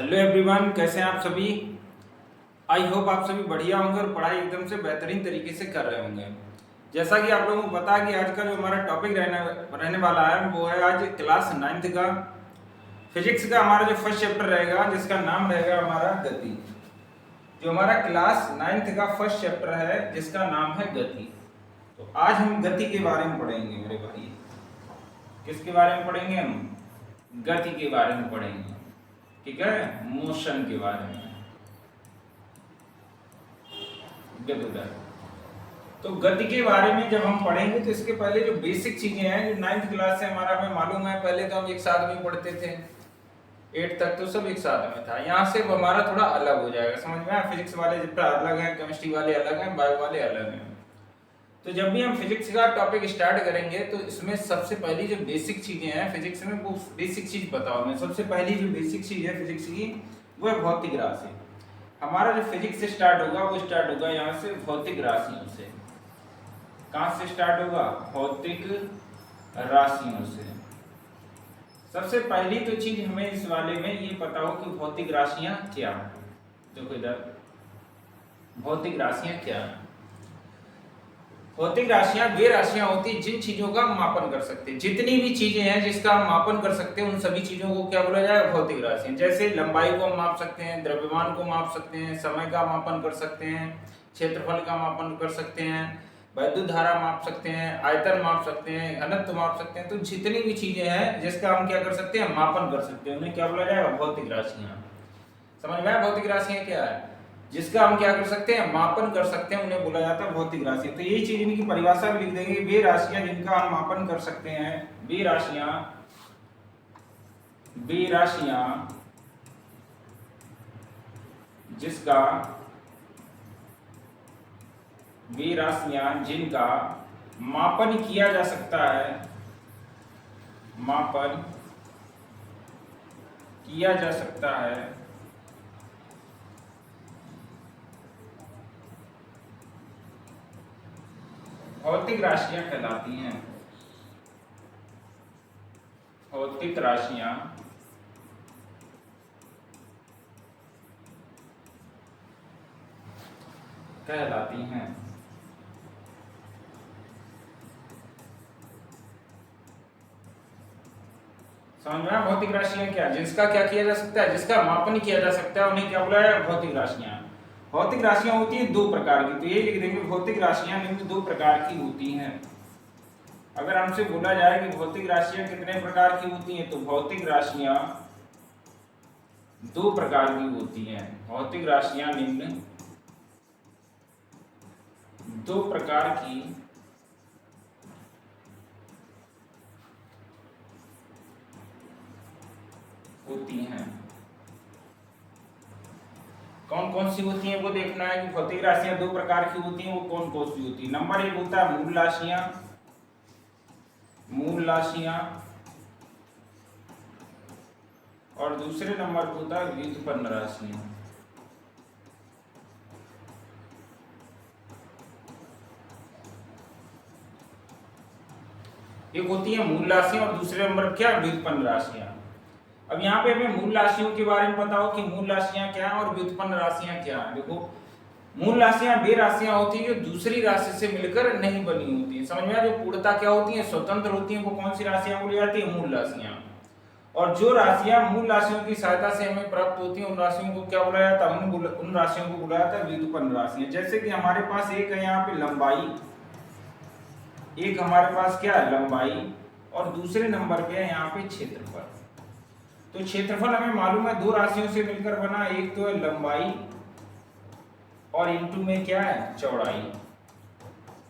Hello everyone, कैसे हैं आप सभी। आई होप आप सभी बढ़िया होंगे और पढ़ाई एकदम से बेहतरीन तरीके से कर रहे होंगे। जैसा कि आप लोगों को पता है कि आज का जो हमारा टॉपिक रहने वाला है वो है आज क्लास 9th का फिजिक्स का हमारा जो फर्स्ट चैप्टर रहेगा जिसका नाम रहेगा हमारा गति। जो हमारा क्लास 9th का फर्स्ट चैप्टर है जिसका नाम है गति। तो आज हम गति के बारे में पढ़ेंगे मेरे भाई। किसके बारे में पढ़ेंगे हम? गति के बारे में पढ़ेंगे, ठीक है, मोशन के बारे में। तो गति के बारे में जब हम पढ़ेंगे तो इसके पहले जो बेसिक चीजें हैं जो 9th क्लास से हमारा हमें मालूम है, पहले तो हम एक साथ में पढ़ते थे, 8 तक तो सब एक साथ में था। यहाँ से हमारा थोड़ा अलग हो जाएगा, समझ में आया। फिजिक्स वाले चैप्टर अलग है, केमिस्ट्री वाले अलग हैं, बायो वाले अलग हैं। तो जब भी हम फिजिक्स का टॉपिक स्टार्ट करेंगे तो इसमें सबसे पहली जो बेसिक चीजें हैं फिजिक्स में, वो बेसिक चीज बताओ मैं। सबसे पहली जो बेसिक चीज है फिजिक्स की वो है भौतिक राशि। हमारा जो फिजिक्स से स्टार्ट होगा वो स्टार्ट होगा यहाँ से भौतिक राशियों से। कहाँ से स्टार्ट होगा? भौतिक राशियों से। सबसे पहली तो चीज हमें इस वाले में ये पता हो कि भौतिक राशियां क्या है। देखो इधर, भौतिक राशियां क्या है। भौतिक राशियां वे राशियां होती हैं जिन चीजों का हम मापन कर सकते हैं। जितनी भी चीजें हैं जिसका हम मापन कर सकते हैं उन सभी चीजों को क्या बोला जाएगा? भौतिक राशियां। जैसे लंबाई को हम माप सकते हैं, द्रव्यमान को माप सकते हैं, समय का मापन कर सकते हैं, क्षेत्रफल का मापन कर सकते हैं, वैद्युत धारा माप सकते हैं, आयतन माप सकते हैं, घनत्व माप सकते हैं। तो जितनी भी चीजें हैं जिसका हम क्या कर सकते हैं? मापन कर सकते हैं, उन्हें क्या बोला जाएगा? भौतिक राशियां। समझ में आया भौतिक राशियां क्या है? जिसका हम क्या कर सकते हैं? मापन कर सकते हैं, उन्हें बोला जाता है भौतिक राशि। तो यही चीज इनकी परिभाषा भी लिख देंगे, वे राशियां जिनका हम मापन कर सकते हैं, वे राशियां जिसका, वे राशियां जिनका मापन किया जा सकता है, मापन किया जा सकता है, भौतिक राशियां कहलाती हैं। भौतिक राशियां कहलाती हैं। समझ में आया? भौतिक राशियां क्या? जिसका क्या किया जा सकता है? जिसका मापन किया जा सकता है उन्हें क्या बोला है? भौतिक राशियां। भौतिक राशियां होती हैं दो प्रकार की, तो ये लिख देंगे भौतिक राशियां निम्न दो प्रकार की होती हैं। अगर हमसे बोला जाए कि भौतिक राशियां कितने प्रकार की होती हैं, तो भौतिक राशियां दो प्रकार की होती हैं। भौतिक राशियां निम्न दो प्रकार की होती हैं। कौन कौन सी होती हैं वो देखना है कि भौतिक राशियां दो प्रकार की होती हैं, वो कौन कौन सी होती है। नंबर 1 होता है मूल राशियां, मूल राशियां, और दूसरे नंबर पर होता है व्युत्पन्न राशियां। एक होती है मूल राशियां और दूसरे नंबर पर क्या? व्युत्पन्न राशियां। अब यहाँ पे हमें मूल राशियों के बारे में पता हो कि मूल राशियां क्या हैं और व्युत्पन्न राशियां क्या हैं। देखो, मूल राशियां वे राशियां होती हैं जो दूसरी राशि से मिलकर नहीं बनी होती हैं। समझ में आया? जो पूर्णतः क्या होती हैं? स्वतंत्र होती हैं। वो कौन सी राशियां बोली जाती है? मूल राशियां। और जो राशियां मूल राशियों की सहायता से हमें प्राप्त होती हैं उन राशियों को क्या बोला जाता है? उन राशियों को बोला जाता है व्युत्पन्न राशियां। जैसे कि हमारे पास एक है यहाँ पे लंबाई, एक हमारे पास क्या है? लंबाई, और दूसरे नंबर पे है यहाँ पे क्षेत्रफल। तो क्षेत्रफल हमें मालूम है दो राशियों से मिलकर बना, एक तो है लंबाई और इनटू में क्या है? चौड़ाई।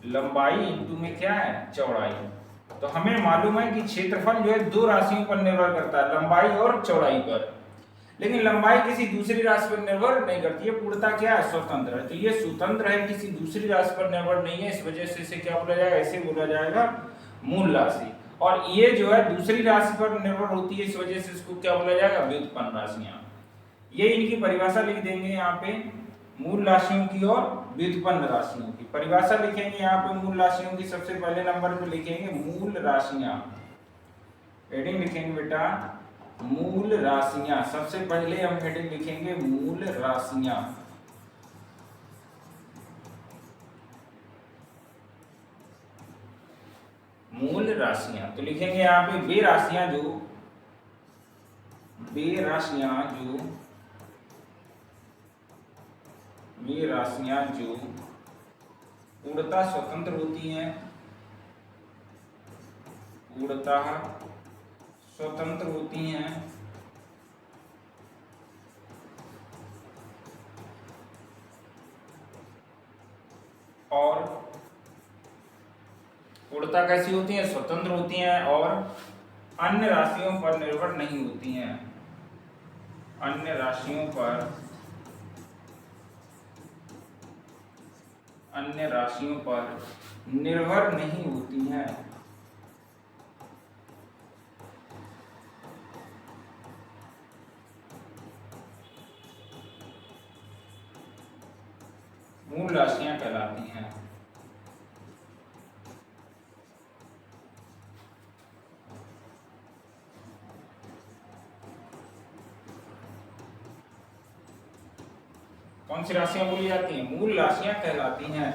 लंबाई इनटू में क्या है? चौड़ाई। तो हमें मालूम है कि क्षेत्रफल जो है दो राशियों पर निर्भर करता है, लंबाई और चौड़ाई पर। लेकिन लंबाई किसी दूसरी राशि पर निर्भर नहीं करती है, पूर्णतः क्या है? स्वतंत्र है। तो ये स्वतंत्र है, किसी दूसरी राशि पर निर्भर नहीं है, इस वजह से इसे क्या बोला जाएगा? इसे बोला जाएगा मूल राशि। और ये जो है दूसरी राशि पर निर्भर होती है, इस वजह से इसको क्या बोला जाएगा? व्युत्पन्न राशियां। ये इनकी परिभाषा लिख देंगे यहाँ पे, मूल राशियों की और व्युत्पन्न राशियों की परिभाषा लिखेंगे यहाँ पे। मूल राशियों की सबसे पहले नंबर पे लिखेंगे मूल राशियां, हेडिंग लिखेंगे बेटा मूल राशियां, सबसे पहले हम हेडिंग लिखेंगे मूल राशियां। मूल राशियां तो लिखेंगे यहाँ पे वे राशियां जो पूर्णतः स्वतंत्र होती हैं, पूर्णतः स्वतंत्र होती हैं और पूर्णतः कैसी होती हैं, स्वतंत्र होती हैं और अन्य राशियों पर निर्भर नहीं होती हैं, अन्य राशियों पर निर्भर नहीं होती हैं। मूल राशियां कहलाती हैं। कौन सी राशियां बोली जाती हैं, मूल राशियां कहलाती हैं।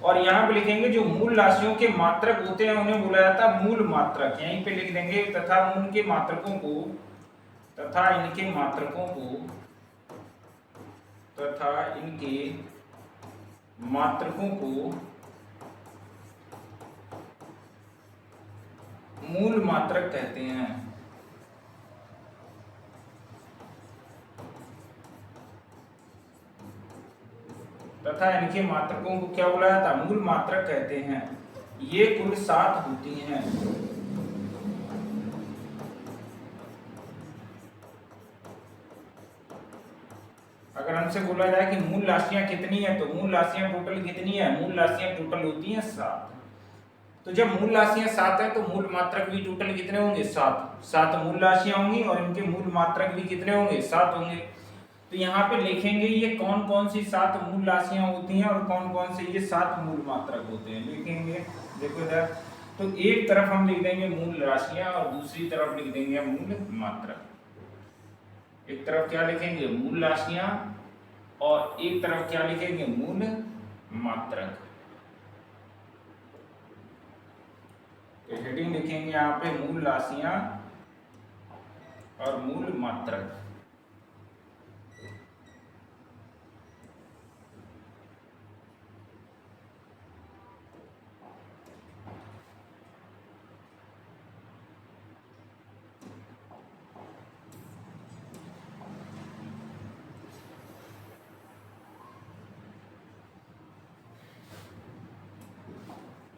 और यहाँ पे लिखेंगे जो मूल राशियों के मात्रक होते हैं उन्हें बोला जाता है मूल मात्रक। यहीं पे लिख देंगे तथा इनके मात्रकों को मूल मात्रक कहते हैं। तथा इनके मात्रकों को क्या बोला जाता है, मूल मात्रक कहते हैं। ये कुल 7 होती हैं। अगर हमसे बोला जाए कि मूल राशियां कितनी है, तो मूल राशियां टोटल कितनी है, मूल राशियां टोटल होती हैं 7। तो जब मूल राशियां 7 है तो मूल मात्रक भी टोटल कितने होंगे, 7 मूल राशियां होंगी और इनके मूल मात्रक भी कितने होंगे, 7 होंगे। तो यहाँ पे लिखेंगे ये कौन कौन सी 7 मूल राशियां होती हैं और कौन कौन से ये 7 मूल मात्रक होते हैं, लिखेंगे। देखो इधर, तो एक तरफ हम लिख देंगे मूल राशियां और दूसरी तरफ लिख देंगे मूल मात्रक। एक तरफ क्या लिखेंगे, मूल राशियां, और एक तरफ क्या लिखेंगे, मूल मात्रक। तो हेडिंग लिखेंगे यहाँ पे मूल राशियां और मूल मात्रक।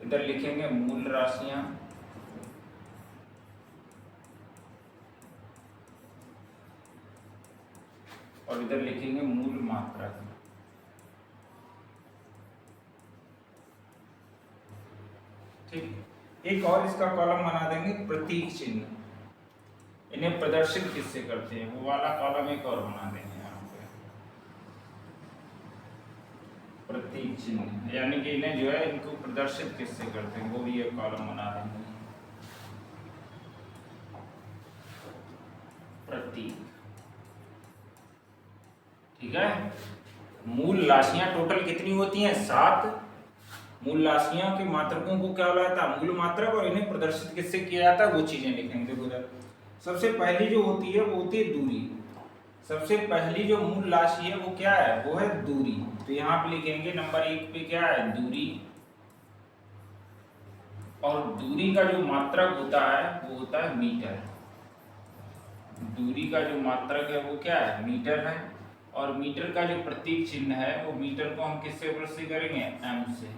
इधर लिखेंगे मूल राशियां और इधर लिखेंगे मूल मात्रक। ठीक, एक और इसका कॉलम बना देंगे प्रतीक चिन्ह। इन्हें प्रदर्शित किससे करते हैं, वो वाला कॉलम एक और बना देंगे यहाँ पे, प्रतीक चिन्ह, यानी कि इन्हें जो है इनको प्रदर्शित किससे करते हैं, वो भी एक कॉलम बना देंगे प्रतीक। ठीक है, मूल राशियां टोटल कितनी होती हैं, 7। मूल राशियों के मात्रकों को क्या बोला जाता है, मूल मात्रक, और इन्हें प्रदर्शित किससे किया जाता है, वो चीजें लिखेंगे। देखो इधर सबसे पहली जो होती है वो होती है दूरी। सबसे पहली जो मूल राशि है वो क्या है, वो है दूरी। तो यहाँ पे लिखेंगे नंबर 1 पे क्या है, दूरी। और दूरी का जो मात्रक होता है वो होता है मीटर। दूरी का जो मात्रक है वो क्या है, मीटर है। और मीटर का जो प्रतीक चिन्ह है वो मीटर को हम किससे प्रदर्शित करेंगे, एम से।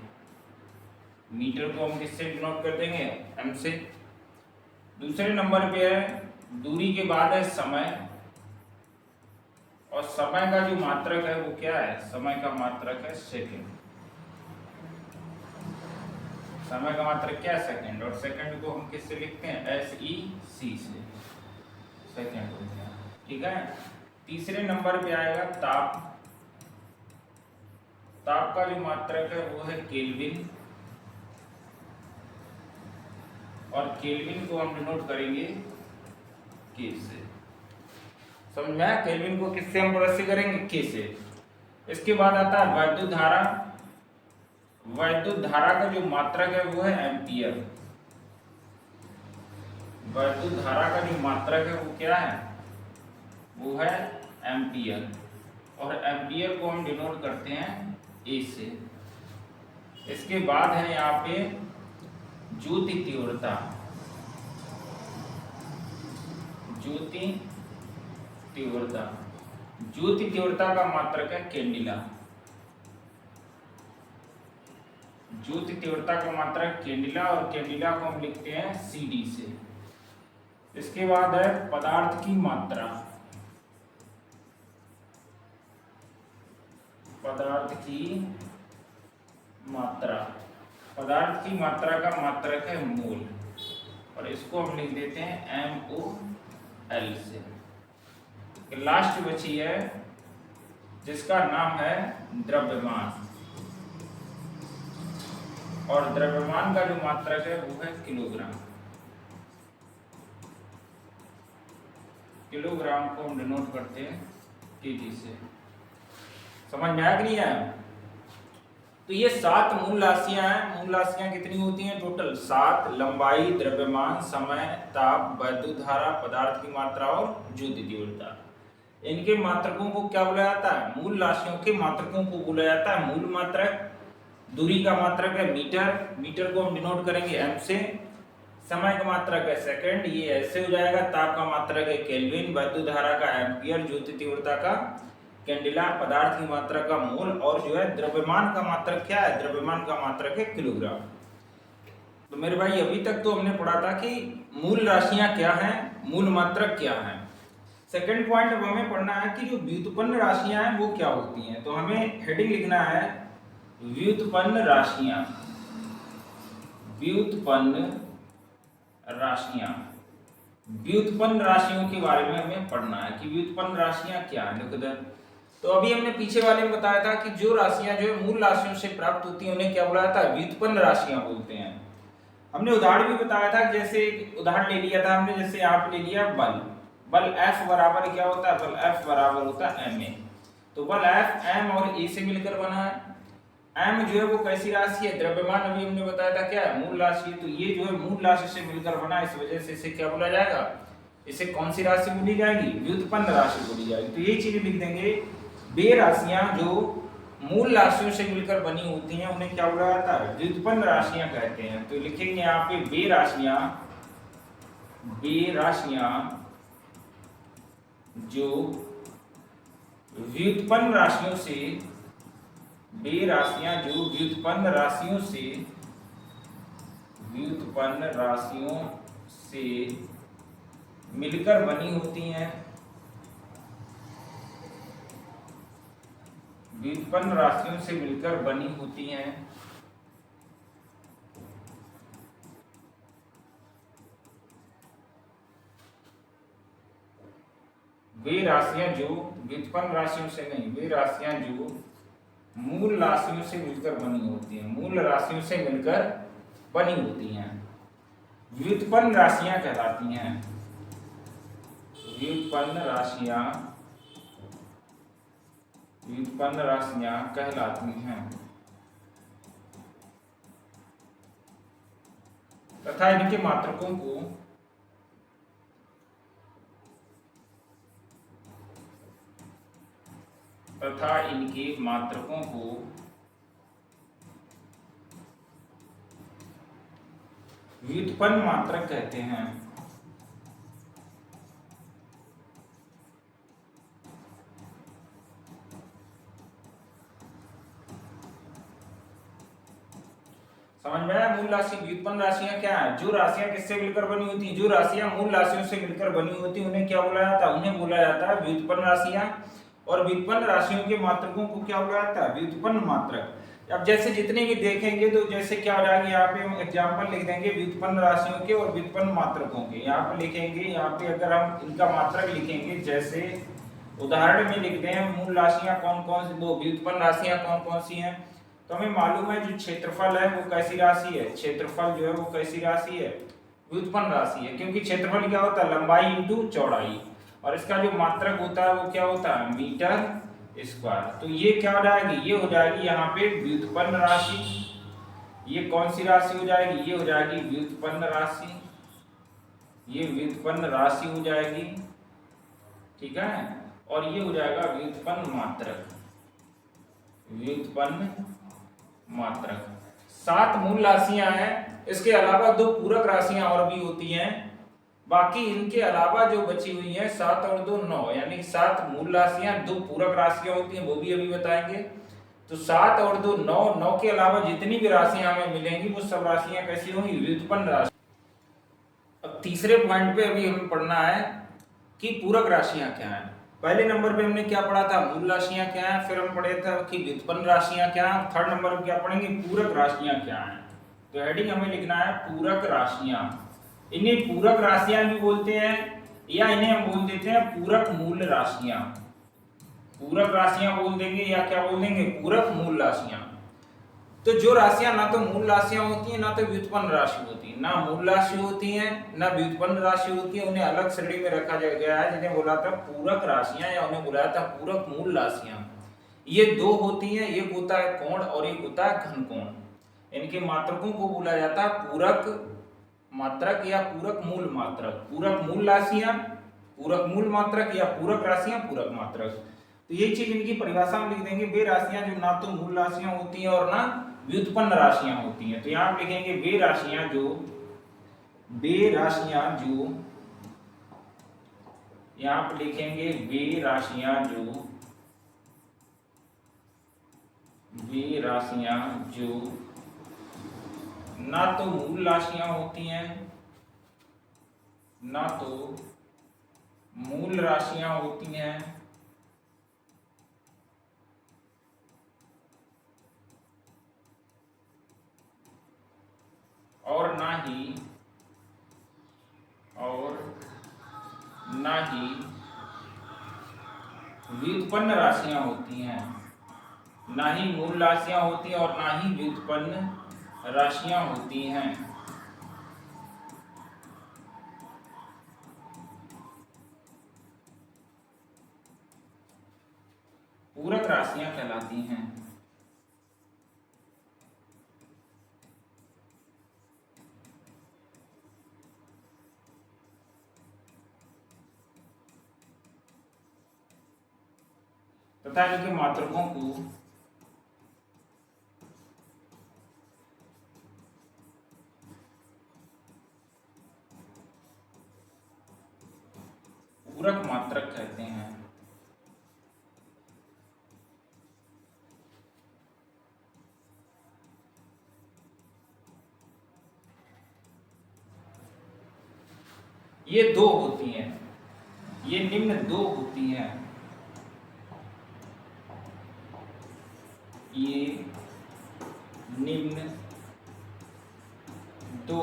मीटर को हम किससे डिनोट कर देंगे, एम से। दूसरे नंबर पे है दूरी के बाद है समय, और समय का जो मात्रक है वो क्या है, समय का मात्रक है सेकंड। समय का मात्रक क्या है, सेकंड। और सेकंड को हम किससे लिखते हैं, SEC से, सेकंड हो गया। ठीक है, तीसरे नंबर पे आएगा ताप। ताप का जो मात्रक है वो है केल्विन, और केल्विन को हम डिनोट करेंगे के से। समझ में आया? केल्विन को किससे हम प्रोसेस करेंगे? के से। इसके बाद आता है वैद्युत धारा। वैद्युत धारा का जो मात्रक है वो है एम्पियर। वैद्युत धारा का जो मात्रक है वो क्या है? वो है एम्पियर। और एम्पियर को हम डिनोट करते हैं ए से। इसके बाद है यहाँ पे ज्योति तीव्रता। ज्योति तीव्रता। ज्योति तीव्रता का मात्रक है कैंडिला। ज्योति तीव्रता का मात्रक कैंडिला, और कैंडिला को हम लिखते हैं CD से। इसके बाद है पदार्थ की मात्रा। पदार्थ की मात्रा। पदार्थ की मात्रा का मात्रक है मोल, और इसको हम लिख देते हैं MOL से। लास्ट बची है जिसका नाम है द्रव्यमान, और द्रव्यमान का जो मात्रक है वो है किलोग्राम। किलोग्राम को हम डिनोट करते हैं kg से। समझ में आया कि नहीं आया? तो ये 7 मूल राशियां हैं। मूल राशियां कितनी होती हैं टोटल? 7। लंबाई, द्रव्यमान, समय, ताप, वैद्युत धारा, पदार्थ की मात्रा और ज्योति तीव्रता। इनके मात्रकों को क्या बोला जाता है? मूल राशियों के मात्रकों को बोला जाता है मूल मात्रक। दूरी का मात्रक है मीटर। मीटर को हम डिनोट करेंगे m से। समय का मात्रक है सेकंड, ये ऐसे हो जाएगा। ताप का मात्रक है केल्विन। वैद्युत धारा का एम्पियर। ज्योति तीव्रता का कैंडिला। पदार्थ की मात्रा का मोल, और जो है द्रव्यमान का मात्रक क्या है? द्रव्यमान का मात्रक है किलोग्राम। तो मेरे भाई अभी तक तो हमने पढ़ा था कि मूल राशियां क्या हैं, मूल मात्रक क्या हैं। सेकंड पॉइंट अब हमें पढ़ना है कि जो व्युत्पन्न राशियां हैं वो क्या होती हैं। तो हमें हेडिंग लिखना है व्युत्पन्न राशियां। व्युत्पन्न राशियां। व्युत्पन्न राशियों के बारे में हमें पढ़ना है कि व्युत्पन्न राशियां क्या हैं। देखो इधर, तो अभी हमने पीछे वाले में बताया था कि जो राशियां जो है मूल राशियों से प्राप्त होती हैं उन्हें क्या बोला जाता है? व्युत्पन्न राशियां बोलते हैं। हमने उदाहरण भी बताया था, जैसे एक उदाहरण ले लिया था हमने, जैसे आप ले लिया बल। बल F बराबर क्या होता है? बल F बराबर होता है ma। तो बल F m और a से मिलकर बना है। m जो है वो कैसी राशि है? द्रव्यमान। अभी हमने बताया था क्या है? मूल राशि। तो ये जो है मूल राशि से मिलकर बना, इस वजह से इसे क्या बोला जाएगा? इसे कौन सी राशि बोली जाएगी? व्युत्पन्न राशि बोली जाएगी। तो ये चीजें लिख देंगे। वे राशियां जो मूल राशियों से मिलकर बनी होती हैं उन्हें क्या बोला जाता है? व्युत्पन्न राशियां कहते हैं। तो लिखेंगे यहाँ पे वे राशियां जो व्युत्पन्न राशियों से, वे राशियां जो व्युत्पन्न राशियों से मिलकर बनी होती हैं। व्युत्पन्न राशियों से मिलकर बनी होती हैं। वे राशियां जो व्युत्पन्न राशियों से नहीं, वे राशियां जो मूल राशियों से मिलकर बनी होती हैं। मूल राशियों से मिलकर बनी होती हैं, व्युत्पन्न राशियां कहलाती हैं। व्युत्पन्न राशियां कहलाती हैं। तथा इनके मात्रकों को व्युत्पन्न मात्रक कहते हैं। समझ में आया? मूल राशि, व्युत्पन्न राशियां क्या है? जो राशियां किससे मिलकर बनी होती हैं? जो राशियां मूल राशियों से मिलकर बनी होती हैं उन्हें क्या बोला जाता है? उन्हें बोला जाता है व्युत्पन्न राशियां। और व्युत्पन्न राशियों के मात्रकों को क्या बोला जाता है? व्युत्पन्न मात्रक। अब जैसे जितने भी देखेंगे तो जैसे क्या हो जाएगा, यहाँ पे हम एग्जाम्पल लिख देंगे व्युत्पन्न राशियों के और व्युत्पन्न मात्रकों के। यहाँ पे लिखेंगे, यहाँ पे अगर हम इनका मात्रक लिखेंगे, जैसे उदाहरण में लिखते हैं मूल राशियां कौन कौन सी, वो व्युत्पन्न राशियां कौन कौन सी हैं। तो हमें मालूम है जो क्षेत्रफल है वो कैसी राशि है? क्षेत्रफल जो है वो कैसी राशि है? व्युत्पन्न राशि है। क्योंकि क्षेत्रफल क्या होता है? लंबाई इंटू चौड़ाई। और इसका जो मात्रक होता है वो क्या होता है, मीटर स्क्वायर। तो ये क्या हो जाएगी, ये हो जाएगी यहाँ पे व्युत्पन्न राशि। ये कौन सी राशि हो जाएगी, ये हो जाएगी व्युत्पन्न राशि, ये व्युत्पन्न राशि हो जाएगी, ठीक है। और ये हो जाएगा व्युत्पन्न मात्रक, व्युत्पन्न मात्रक। 7 मूल राशियां हैं, इसके अलावा 2 पूरक राशियां और भी होती हैं। बाकी इनके अलावा जो बची हुई हैं 7 और 2 9, यानी 7 मूल राशियां, 2 पूरक राशियां होती हैं, वो भी अभी बताएंगे। तो 7 और 2 9, 9 के अलावा जितनी भी राशियां हमें मिलेंगी वो सब राशियां कैसी होंगी, व्युत्पन्न राशि। अब तीसरे पॉइंट पे अभी हमें पढ़ना है कि पूरक राशियां क्या हैं। पहले नंबर पे हमने क्या पढ़ा था, मूल राशियां क्या हैं, फिर हम पढ़े थे कि व्युत्पन्न राशियां क्या हैं, थर्ड नंबर पे क्या पढ़ेंगे, पूरक राशियां क्या हैं। तो हेडिंग हमें लिखना है पूरक राशियां। इन्हें पूरक राशियां भी बोलते हैं, या इन्हें हम बोल देते हैं पूरक मूल राशियां। पूरक राशियां बोल देंगे या क्या बोल देंगे, पूरक मूल राशियां। तो जो राशियां ना तो मूल राशियां होती हैं, ना तो व्युत्पन्न राशि होती है, ना मूल राशि होती है, ना व्युत्पन्न राशि होती है, उन्हें अलग श्रेणी में रखा गया है, जिन्हें बोला था पूरक राशियां, या उन्हें बुलाया था पूरक मूल राशियां। ये 2 होती हैं, एक होता है कोण और एक होता है घन कोण। इनके मात्रकों को बोला जाता है पूरक मात्रक या पूरक मूल मात्रक। पूरक मूल राशियां, पूरक मूल मात्रक, या पूरक राशियां, पूरक मात्रक। तो ये चीज इनकी परिभाषा में लिख देंगे, वे राशियां जो ना तो मूल राशियां होती हैं और ना व्युत्पन्न राशियां होती हैं। तो यहां पे लिखेंगे वे राशियां जो, यहां पे लिखेंगे वे राशियां जो ना तो मूल राशियां होती हैं, ना तो मूल राशियां होती हैं, और ना ही व्युत्पन्न राशियां होती हैं। ना ही मूल राशियां होती हैं और ना ही व्युत्पन्न राशियां होती हैं। पूरक राशियां कहलाती हैं। तथा इनके मात्रकों को पूरक मात्रक कहते हैं। ये 2 होती हैं, ये निम्न 2 होती हैं, ये निम्न 2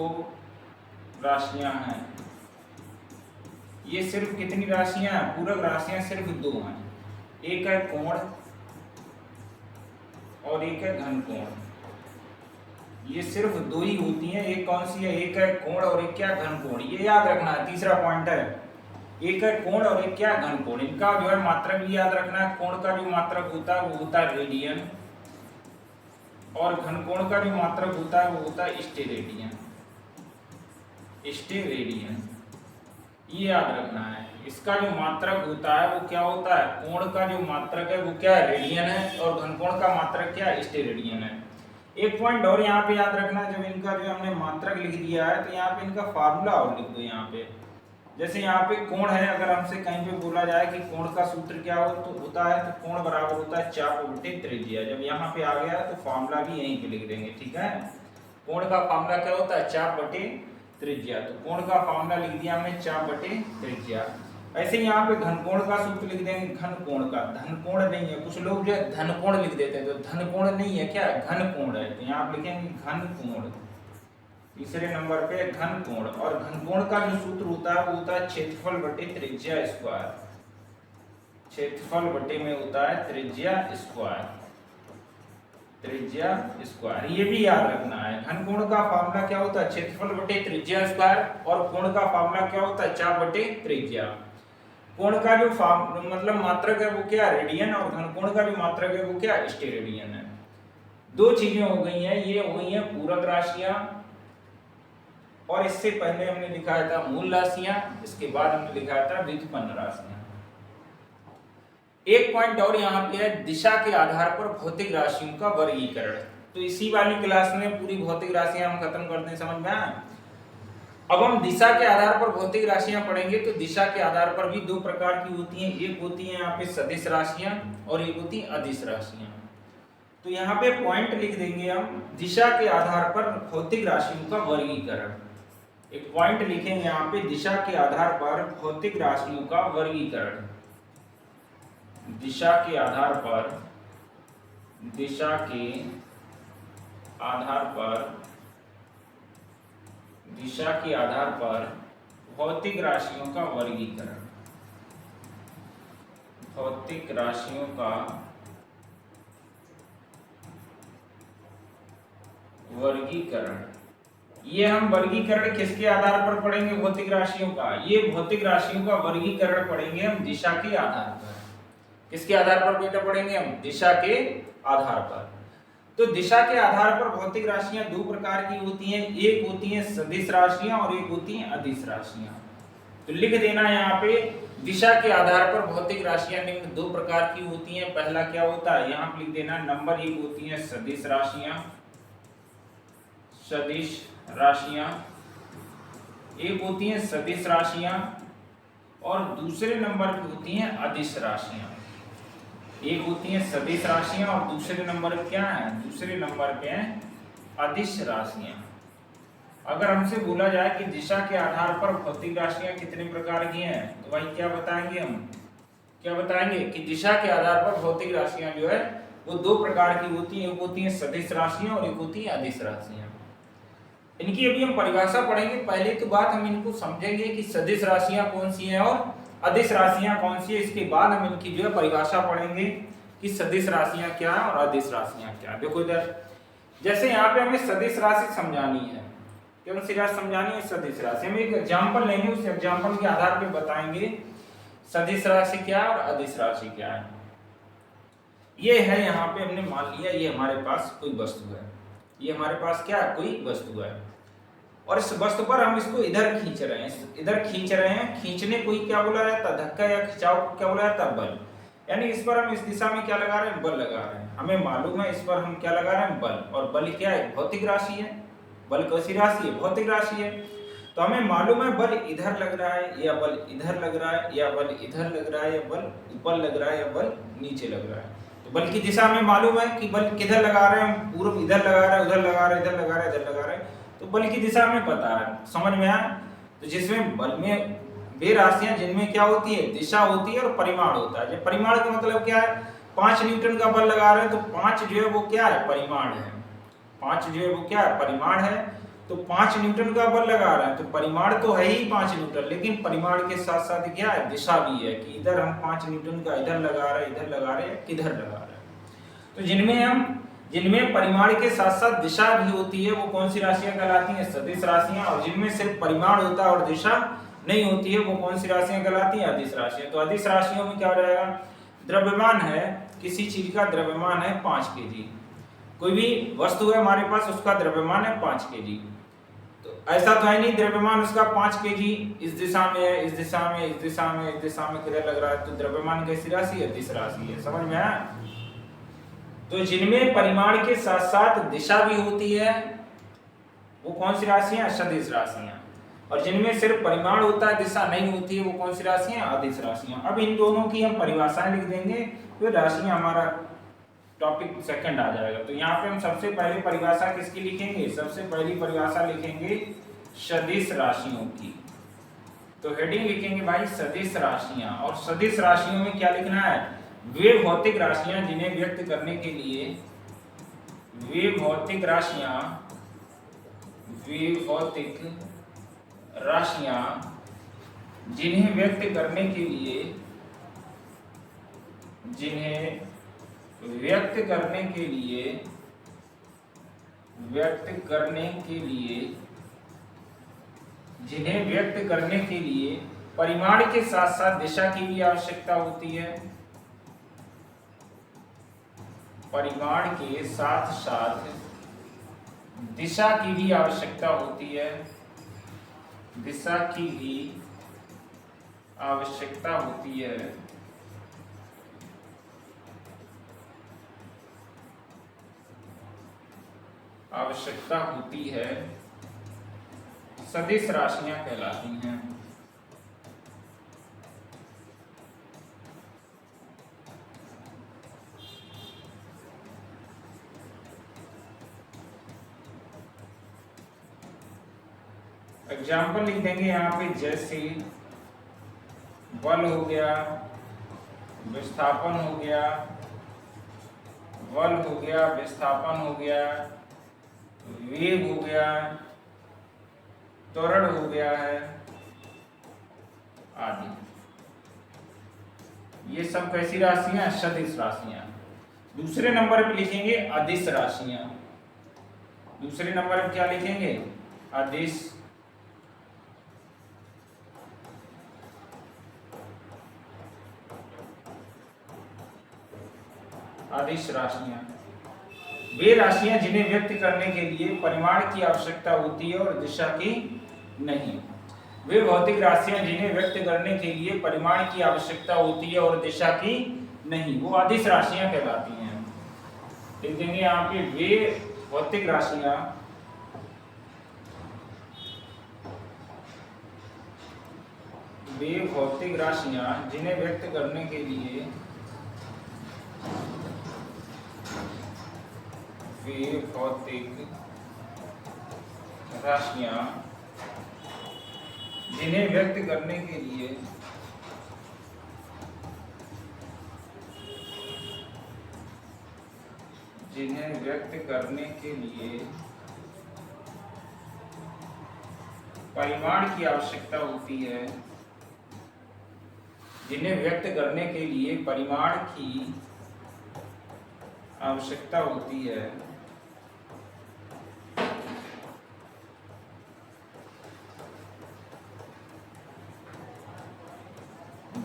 राशियां हैं। ये सिर्फ कितनी राशियां हैं, पूरक राशियां सिर्फ 2 हैं। एक है कोण और एक है घन कोण। ये सिर्फ 2 ही होती हैं। एक कौन सी है, एक है कोण और एक क्या, घन कोण। ये याद रखना है, तीसरा पॉइंट है। एक है कोण और एक क्या, घन कोण। इनका जो है मात्रक भी याद रखना है। कोण का जो मात्रक होता है वो होता है रेडियन, और घन कोण का जो मात्रक होता है वो होता है स्टेरेडियन। स्टेरेडियन ये याद रखना है। इसका जो मात्रक होता है वो क्या होता है, कोण का जो मात्रक है वो क्या है, रेडियन है, और घन कोण का मात्रक क्या है, स्टेरेडियन है। एक पॉइंट और यहाँ पे याद रखना, जब इनका जो हमने मात्रक लिख दिया है तो यहाँ पे इनका फार्मूला और लिख दो। यहाँ पे जैसे यहाँ पे कोण है, अगर हमसे कहीं पे बोला जाए कि कोण का सूत्र क्या हो तो होता है, तो कोण बराबर होता है चाप बटे त्रिज्या। जब यहाँ पे आ गया तो फार्मूला भी यहीं पे लिख देंगे, ठीक है। कोण का फार्मूला क्या होता है, चाप बटे त्रिज्या। तो कोण का फार्मूला लिख दिया हमने चाप बटे त्रिज्या। ऐसे ही यहाँ पे घन कोण का सूत्र लिख देंगे, घन कोण का। धन कोण नहीं है, कुछ लोग जो है धन कोण लिख देते हैं, तो धन कोण नहीं है, क्या है, घन कोण है। तो यहाँ पे लिखेंगे घन कोण। तीसरे नंबर पे घन कोण, और घन कोण का जो सूत्र होता है वो होता है क्षेत्रफल बटे त्रिज्या स्क्वायर। क्षेत्रफल बटे में होता है त्रिज्या स्क्वायर, त्रिज्या स्क्वायर। ये भी याद रखना है। घन कोण का फार्मूला क्या होता है, क्षेत्रफल बटे त्रिज्या स्क्वायर, और कोण का फार्मूला क्या होता है, चाप बटे त्रिज्या। कोण का जो मतलब मात्रक है वो क्या, रेडियन, और घन कोण का जो मात्रक है वो क्या, स्टेरेडियन है। दो चीजें हो गई हैं, ये हो गई हैं पूरक राशियां, और इससे पहले हमने लिखाया था मूल राशियां, इसके बाद हमने लिखाया था व्युत्पन्न राशियां। एक पॉइंट और यहाँ पे है, दिशा के आधार पर भौतिक राशियों का वर्गीकरण। तो इसी वाली क्लास में पूरी भौतिक राशियां हम खत्म करते हैं, समझ में आया। अब हम दिशा के आधार पर भौतिक राशियां पढ़ेंगे। तो दिशा के आधार पर भी दो प्रकार की होती हैं, एक होती है यहाँ पे सदिश राशियां और एक होती है अदिश राशियां। तो यहाँ पे पॉइंट लिख देंगे हम, दिशा के आधार पर भौतिक राशियों का वर्गीकरण। एक पॉइंट लिखेंगे यहाँ पे, दिशा के आधार पर भौतिक राशियों का वर्गीकरण। दिशा के आधार पर, दिशा के आधार पर, दिशा के आधार पर भौतिक राशियों का वर्गीकरण। भौतिक राशियों का वर्गीकरण। ये हम वर्गीकरण किसके आधार पर पढ़ेंगे, भौतिक राशियों का। ये भौतिक राशियों का वर्गीकरण पढ़ेंगे हम दिशा के आधार पर। किसके आधार पर बेटा पढ़ेंगे हम, दिशा के आधार पर। तो दिशा के आधार पर भौतिक राशियां दो प्रकार की होती हैं, एक होती हैं सदिश राशियां और एक होती हैं अदिश राशियां। तो लिख देना यहाँ पे, दिशा के आधार पर भौतिक राशियां निम्न दो प्रकार की होती हैं। पहला क्या होता है, यहाँ पे लिख देना, नंबर एक होती हैं सदिश राशियां, सदिश राशियां, एक होती हैं सदिश राशियां और दूसरे नंबर की होती हैं अदिश राशियां। एक होती हैं सदिश राशियां और दूसरे नंबर क्या है, दूसरे नंबर पे हैं अदिश राशियां। अगर हमसे बोला जाए कि दिशा के आधार पर भौतिक राशियां कितने प्रकार की हैं, तो भाई क्या बताएंगे हम, क्या बताएंगे कि दिशा के आधार पर भौतिक राशियां जो है वो दो प्रकार की होती हैं, एक होती हैं सदिश राशियां और एक होती हैं अदिश राशियां। इनकी अभी हम परिभाषा पढ़ेंगे। पहले तो बात हम इनको समझेंगे कि सदिश राशियां कौन सी हैं और अदिश राशियां कौन सी है, इसके बाद हम इनकी जो है परिभाषा पढ़ेंगे कि सदिश राशियां क्या है और अदिश राशियां क्या है। देखो इधर, जैसे यहाँ पे हमें सदिश राशि समझानी है, कौन सी राशि समझानी है, सदिश राशि। हम एक एग्जांपल लेंगे, उस एग्जांपल के आधार पे बताएंगे सदिश राशि क्या है और अदिश राशि क्या है। ये है, यहाँ पे हमने मान लिया ये हमारे पास कोई वस्तु है, ये हमारे पास क्या है, कोई वस्तु है, और इस वस्तु पर हम इसको इधर खींच रहे हैं, इधर खींच रहे हैं। खींचने को ही क्या बोला जाता है, धक्का या खिंचाव को क्या बोला जाता है, बल। यानी इस पर हम इस दिशा में क्या लगा रहे हैं, बल लगा रहे हैं। हमें मालूम है इस पर हम क्या लगा रहे हैं, बल। और बल क्या है, भौतिक राशि है। बल कैसी राशि है, भौतिक राशि है। तो हमें मालूम है बल इधर लग रहा है या बल इधर लग रहा है, या बल इधर लग रहा है, या बल ऊपर लग रहा है, या बल नीचे लग रहा है। तो बल की दिशा में मालूम है कि बल किधर लगा रहे हैं, पूर्व इधर लगा रहे हैं, उधर लगा रहे हैं, इधर लगा रहे हैं, इधर लगा रहे हैं। तो बल की दिशा में पता है, समझ में आया। तो जिसमें बल में वे राशियां जिनमें क्या होती है, दिशा होती है और परिमाण होता है। जब परिमाण का मतलब क्या है, 5 न्यूटन का बल लगा रहे हैं तो 5 जो है वो क्या है, परिमाण है। 5 जो है वो क्या है, परिमाण है। तो 5 न्यूटन का बल लगा रहे हैं तो परिमाण तो है ही 5 न्यूटन, लेकिन परिमाण के साथ साथ क्या है, दिशा भी है कि इधर हम 5 न्यूटन का इधर लगा रहे हैं, इधर लगा रहे हैं, किधर लगा रहे हैं। तो जिनमें परिमाण के साथ साथ दिशा भी होती है वो कौन सी राशियां कहलाती हैं, सदिश राशियां। और जिनमें सिर्फ परिमाण होता है और दिशा नहीं होती है वो कौन सी राशियां कहलाती हैं, अदिश राशियां। तो अदिश राशियों में क्या हो जाएगा, द्रव्यमान है, किसी चीज का द्रव्यमान है 5 केजी। कोई भी वस्तु है हमारे पास, उसका द्रव्यमान है 5 केजी। तो ऐसा तो है नहीं द्रव्यमान उसका 5 केजी इस दिशा में है, इस दिशा में, इस दिशा में, इस दिशा में किधर लग रहा है। तो द्रव्यमान कैसी राशि है, अदिश राशि है। समझ में आया। तो जिनमें परिमाण के साथ साथ दिशा भी होती है वो कौन सी राशियां, सदिश राशियां। और जिनमें सिर्फ परिमाण होता है, दिशा नहीं होती है, वो कौन सी राशियां, अदिश राशियां। अब इन दोनों की हम परिभाषाएं लिख देंगे तो राशियां हमारा टॉपिक सेकंड आ जाएगा। तो यहाँ पे हम सबसे पहले परिभाषा किसकी लिखेंगे, सबसे पहली परिभाषा लिखेंगे सदिश राशियों की। तो हेडिंग लिखेंगे भाई सदिश राशियां। और सदिश राशियों में क्या लिखना है, वे भौतिक राशियां जिन्हें व्यक्त करने के लिए, वे भौतिक राशियां जिन्हें व्यक्त करने के लिए, जिन्हें व्यक्त करने के लिए परिमाण के साथ साथ दिशा की भी आवश्यकता होती है। परिमाण के साथ साथ दिशा की भी आवश्यकता होती है। दिशा की भी आवश्यकता होती है। आवश्यकता होती है सदिश राशियां कहलाती हैं। एग्जाम्पल लिख देंगे यहाँ पे, जैसे बल हो गया, विस्थापन हो गया, बल हो गया, विस्थापन हो गया, वेग हो गया, त्वरण हो गया है आदि। ये सब कैसी राशियां? सदिश राशियां। दूसरे नंबर पे लिखेंगे अदिश राशियां। दूसरे नंबर पे क्या लिखेंगे? अदिश अदिश राशियां वे राशियां जिन्हें व्यक्त करने के लिए परिमाण की आवश्यकता होती है और दिशा की नहीं। वे भौतिक राशियां जिन्हें व्यक्त करने के लिए परिमाण की आवश्यकता होती है और दिशा की नहीं, वो अदिश राशियां कहलाती हैं। लिख देंगे यहाँ पे, वे भौतिक राशियां जिन्हें व्यक्त करने के लिए जिन्हें व्यक्त करने के लिए परिमाण की आवश्यकता होती है। जिन्हें व्यक्त करने के लिए परिमाण की आवश्यकता होती है,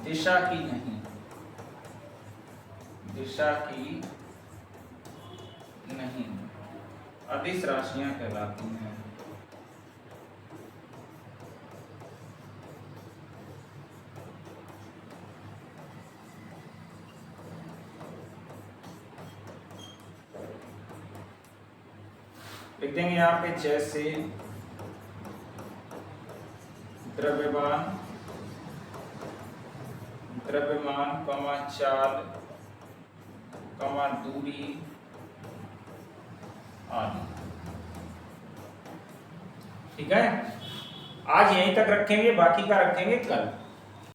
दिशा की नहीं। दिशा की नहीं, अदिश राशियां कहलाती हैं। लिख देंगे यहाँ पे, जैसे द्रव्यमान, चाल, दूरी आदि। ठीक है, आज यहीं तक रखेंगे, बाकी का रखेंगे कल।